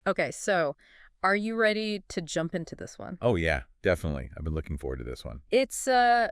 Okay, so are you ready to jump into this one? Oh, yeah, definitely. I've been looking forward to this one. It's going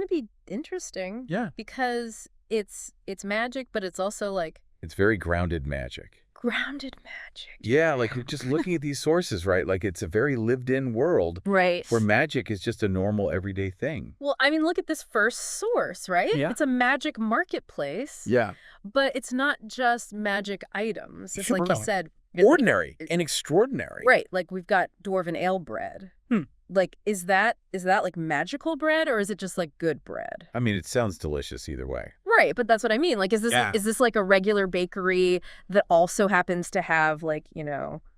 to be interesting Yeah. because it's magic, but it's also like It's very grounded magic. grounded magic. Yeah, like you're just looking at these sources, right? Like it's a very lived-in world Right. where magic is just a normal everyday thing. Well, I mean, look at this first source, right? Yeah. It's a magic marketplace, Yeah. but it's not just magic items. It's Sure. like you No. said, Ordinary and extraordinary. right, like we've got dwarven ale bread. Hmm. Like is that like magical bread or is it just like good bread? I mean, it sounds delicious either way. Right, but that's what I mean. Like Yeah. is this like a regular bakery that also happens to have like,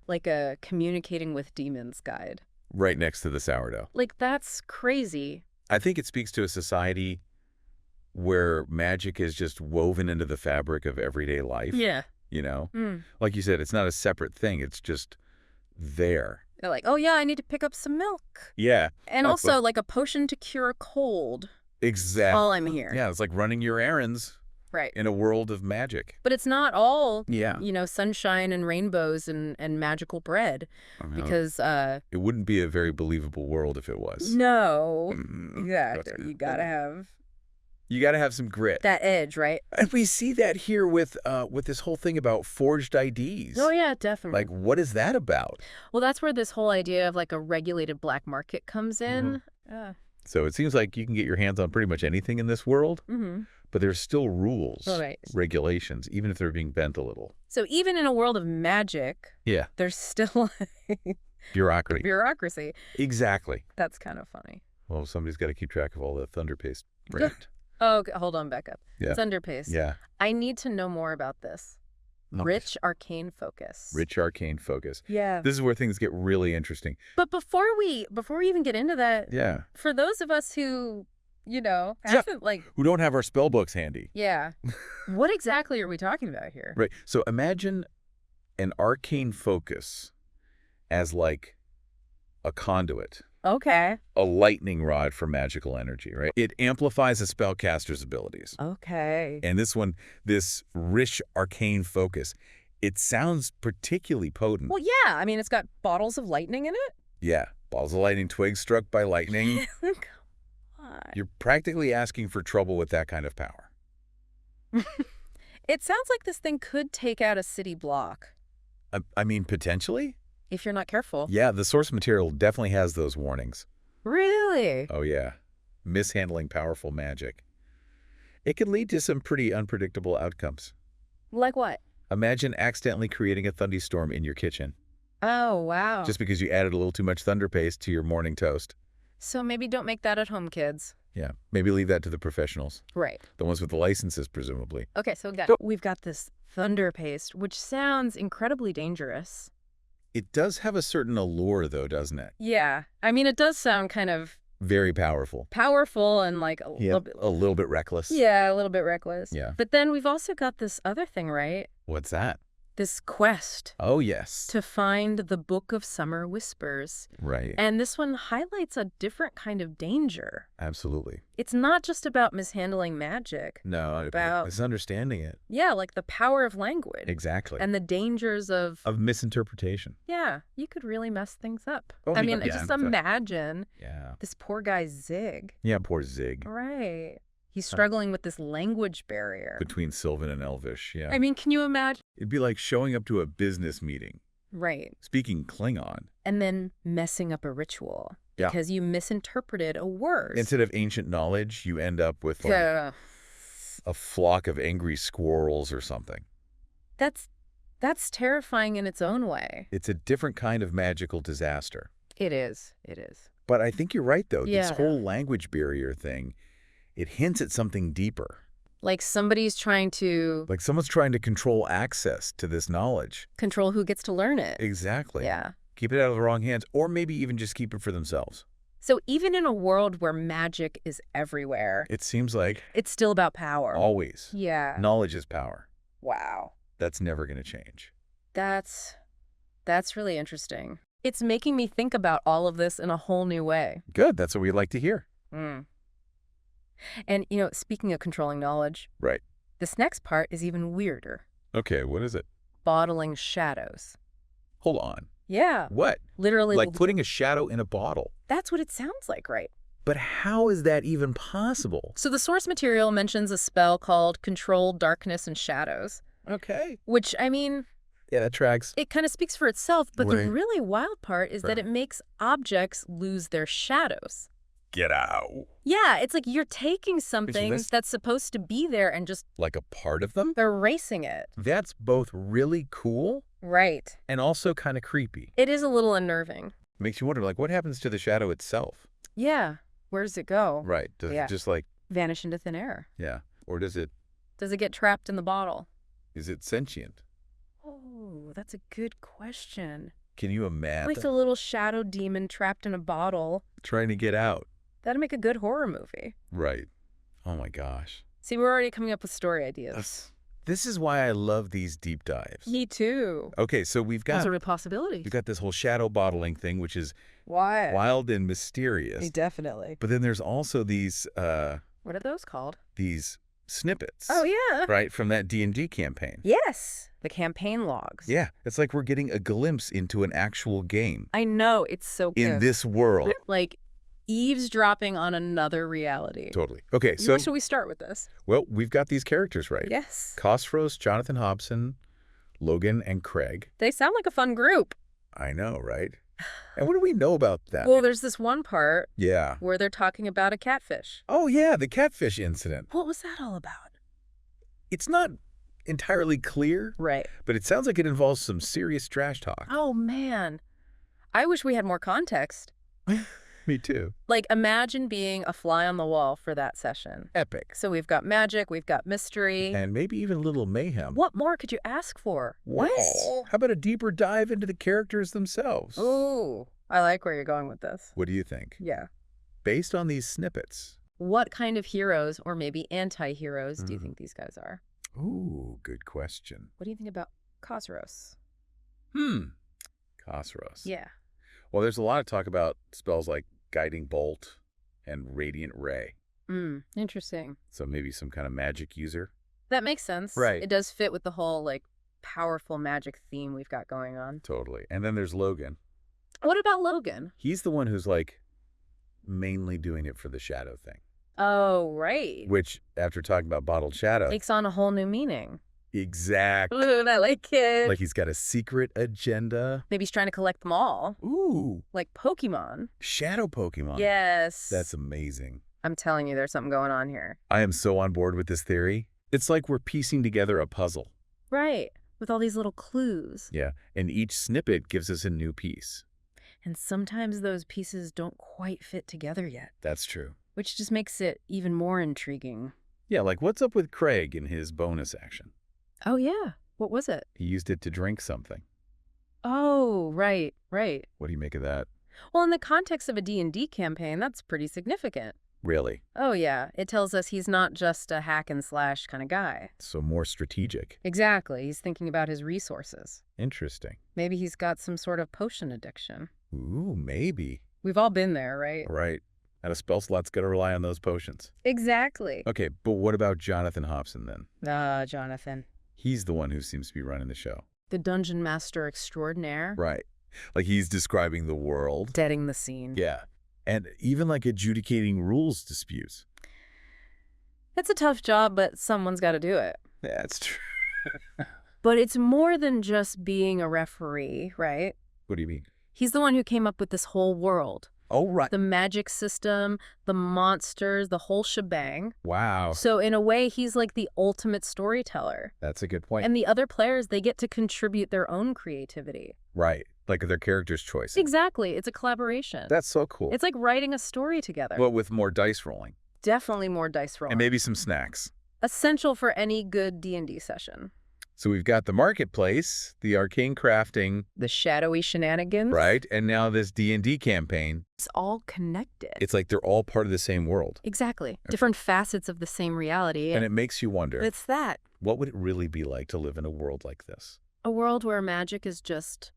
like a communicating with demons guide? Right next to the sourdough. Like that's crazy. I think it speaks to a society where magic is just woven into the fabric of everyday life. Yeah. You know? Mm. Like you said, it's not a separate thing. It's just there. They're like, "Oh yeah, I need to pick up some milk." Yeah. And also like a potion to cure a cold Exactly. while I'm here. Yeah, it's like running your errands Right. in a world of magic. But it's not all, Yeah. sunshine and rainbows and magical bread I mean, because it wouldn't be a very believable world if it was. no. Mm, Exactly. You got to have You got to have some grit. that edge, right? And we see that here with this whole thing about forged IDs. Oh yeah, definitely. Like, what is that about? Well, that's where this whole idea of like a regulated black market comes in. So it seems like you can get your hands on pretty much anything in this world, Mm-hmm. but there's still rules, All right. regulations, even if they're being bent a little. So even in a world of magic, Yeah, there's still bureaucracy. bureaucracy. Exactly. That's kind of funny. Well, somebody's got to keep track of all the thunder paste. Right. Oh, okay, hold on, back up. Yeah. It's underpace. Yeah. I need to know more about this. Okay. Rich arcane focus. Rich arcane focus. Yeah. This is where things get really interesting. But before we even get into that, Yeah. for those of us who, haven't like, Who don't have our spell books handy. yeah, what exactly are we talking about here? Right. So imagine an arcane focus as like a conduit, Okay. a lightning rod for magical energy, right? It amplifies a spellcaster's abilities. Okay. And this rich arcane focus, it sounds particularly potent. Well, yeah. I mean, it's got bottles of lightning in it. Yeah. Balls of lightning, twigs struck by lightning. Come on. You're practically asking for trouble with that kind of power. It sounds like this thing could take out a city block I mean, potentially? if you're not careful. Yeah, the source material definitely has those warnings. Really? Oh, yeah. Mishandling powerful magic. It can lead to some pretty unpredictable outcomes. Like what? Imagine accidentally creating a thunderstorm in your kitchen Oh, wow. just because you added a little too much thunder paste to your morning toast. So maybe don't make that at home, kids. Yeah, maybe leave that to the professionals, Right. the ones with the licenses, presumably. Okay, so we've got this thunder paste, which sounds incredibly dangerous. It does have a certain allure, though, doesn't it? Yeah. I mean, it does sound kind of Very powerful. powerful and like a Yeah, little bit. a little bit reckless. Yeah, a little bit reckless. Yeah. But then we've also got this other thing, right? What's that? This quest Oh, yes. to find the Book of Summer Whispers. Right. And this one highlights a different kind of danger. Absolutely. It's not just about mishandling magic. No, About- misunderstanding it. Yeah, like the power of language. Exactly. And the dangers of misinterpretation. yeah, you could really mess things up. Oh, I mean, yeah, just yeah. imagine Yeah. this poor guy Zig. Yeah, poor Zig. Right. He's struggling with this language barrier. Between Sylvan and Elvish, yeah. I mean, can you imagine? It'd be like showing up to a business meeting, Right. speaking Klingon. And then messing up a ritual. Yeah. Because you misinterpreted a word. Instead of ancient knowledge, you end up with like Yeah. a flock of angry squirrels or something. That's terrifying in its own way. It's a different kind of magical disaster. It is. It is. But I think you're right, though. Yeah. This whole language barrier thing, it hints at something deeper. Like somebody's trying to Like someone's trying to control access to this knowledge. control who gets to learn it. Exactly. Yeah. Keep it out of the wrong hands, or maybe even just keep it for themselves. So even in a world where magic is everywhere, It seems like it's still about power. always. Yeah. Knowledge is power. Wow. That's never going to change. That's really interesting. It's making me think about all of this in a whole new way. Good. That's what we'd like to hear. Mm. And, speaking of controlling knowledge, Right. this next part is even weirder. Okay, what is it? Bottling shadows. Hold on. Yeah. What? Literally. Like putting a shadow in a bottle. That's what it sounds like, right? But how is that even possible? So the source material mentions a spell called Control Darkness and Shadows. Okay. Which, I mean, Yeah, that tracks. it kind of speaks for itself, but the Right. really wild part is that it makes objects lose their shadows. Get out. Yeah, it's like you're taking something this- that's supposed to be there and just Like a part of them? erasing it. That's both really cool Right. and also kind of creepy. It is a little unnerving. Makes you wonder, like, what happens to the shadow itself? Yeah. Where does it go? Right. Does Yeah. it just like, Vanish into thin air. yeah. Or does it, Does it get trapped in the bottle? is it sentient? Oh, that's a good question. Can you Like imagine the little shadow demon trapped in a bottle. trying to get out? That'd make a good horror movie. Right. Oh my gosh. See, we're already coming up with story ideas. This is why I love these deep dives. Me too. Okay, so we've got Those are possibilities. this whole shadow bottling thing, which is Why? wild and mysterious. Definitely. But then there's also these What are those called? snippets. Oh, yeah. Right, from that D&D campaign. Yes. The campaign logs. Yeah, it's like we're getting a glimpse into an actual game I know. It's so good. in this world. Like eavesdropping on another reality. Totally. Okay, so Where should we start with this? well, we've got these characters right. Yes. Khosros, Jonathan Hobson, Logan, and Craig. They sound like a fun group. I know, right? And what do we know about that? Well, there's this one part Yeah. where they're talking about a catfish. Oh, yeah, the catfish incident. What was that all about? It's not entirely clear, Right. but it sounds like it involves some serious trash talk. Oh, man. I wish we had more context. Me too. Like, imagine being a fly on the wall for that session. Epic. So we've got magic, we've got mystery. And maybe even a little mayhem. What more could you ask for? Well, how about a deeper dive into the characters themselves? Ooh, I like where you're going with this. What do you think? Yeah. Based on these snippets. What kind of heroes or maybe anti-heroes do you think these guys are? Ooh, good question. What do you think about Khosros? Khosros. Yeah. Well, there's a lot of talk about spells like Guiding Bolt and Radiant Ray. Interesting. So maybe some kind of magic user. That makes sense. Right. It does fit with the whole, like, powerful magic theme we've got going on. Totally. And then there's Logan. What about Logan? He's the one who's like mainly doing it for the shadow thing. Oh, right. Which, after talking about bottled shadow, Takes on a whole new meaning. exact. Ooh, I like it. Like he's got a secret agenda. Maybe he's trying to collect them all. Ooh, Like Pokemon. shadow Pokemon. Yes. That's amazing. I'm telling you, there's something going on here. I am so on board with this theory. It's like we're piecing together a puzzle. Right. With all these little clues. Yeah, and each snippet gives us a new piece. And sometimes those pieces don't quite fit together yet, That's true. which just makes it even more intriguing. Yeah, like what's up with Craig in his bonus action? Oh, yeah. What was it? He used it to drink something. Oh, right, right. What do you make of that? Well, in the context of a D&D campaign, that's pretty significant. Really? Oh, yeah. It tells us he's not just a hack and slash kind of guy. So more strategic. Exactly. He's thinking about his resources. Interesting. Maybe he's got some sort of potion addiction. Ooh, maybe. We've all been there, right? Right. And a spell slot's got to rely on those potions. Exactly. Okay, but what about Jonathan Hobson then? Jonathan. He's the one who seems to be running the show. The dungeon master extraordinaire. Right. Like he's describing the world. Deading the scene. Yeah. And even like adjudicating rules disputes. It's a tough job, but someone's got to do it. That's true. But it's more than just being a referee, right? What do you mean? He's the one who came up with this whole world. Oh, right. The magic system, the monsters, the whole shebang. Wow. So in a way, he's like the ultimate storyteller. That's a good point. And the other players, they get to contribute their own creativity. Right. Like their character's choice. Exactly. It's a collaboration. That's so cool. It's like writing a story together. But with more dice rolling. Definitely more dice rolling. And maybe some snacks. Essential for any good D&D session. So we've got the marketplace, the arcane crafting, The shadowy shenanigans. right? And now this D&D campaign. It's all connected. It's like they're all part of the same world. Exactly. Different facets of the same reality. And it makes you wonder, It's that. what would it really be like to live in a world like this? A world where magic is just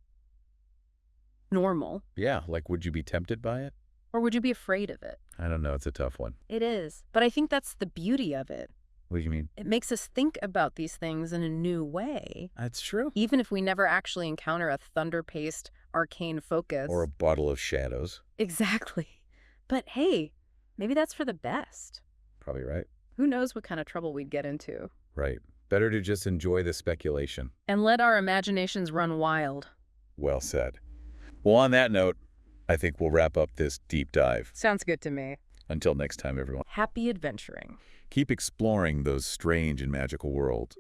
normal. Yeah, like would you be tempted by it? Or would you be afraid of it? I don't know, it's a tough one. It is. But I think that's the beauty of it. What do you mean? It makes us think about these things in a new way, That's true. even if we never actually encounter a thunder-paced arcane focus. Or a bottle of shadows. Exactly. But hey, maybe that's for the best. Probably right. Who knows what kind of trouble we'd get into. Right. Better to just enjoy the speculation. And let our imaginations run wild. Well said. Well, on that note, I think we'll wrap up this deep dive. Sounds good to me. Until next time, everyone. Happy adventuring. Keep exploring those strange and magical worlds.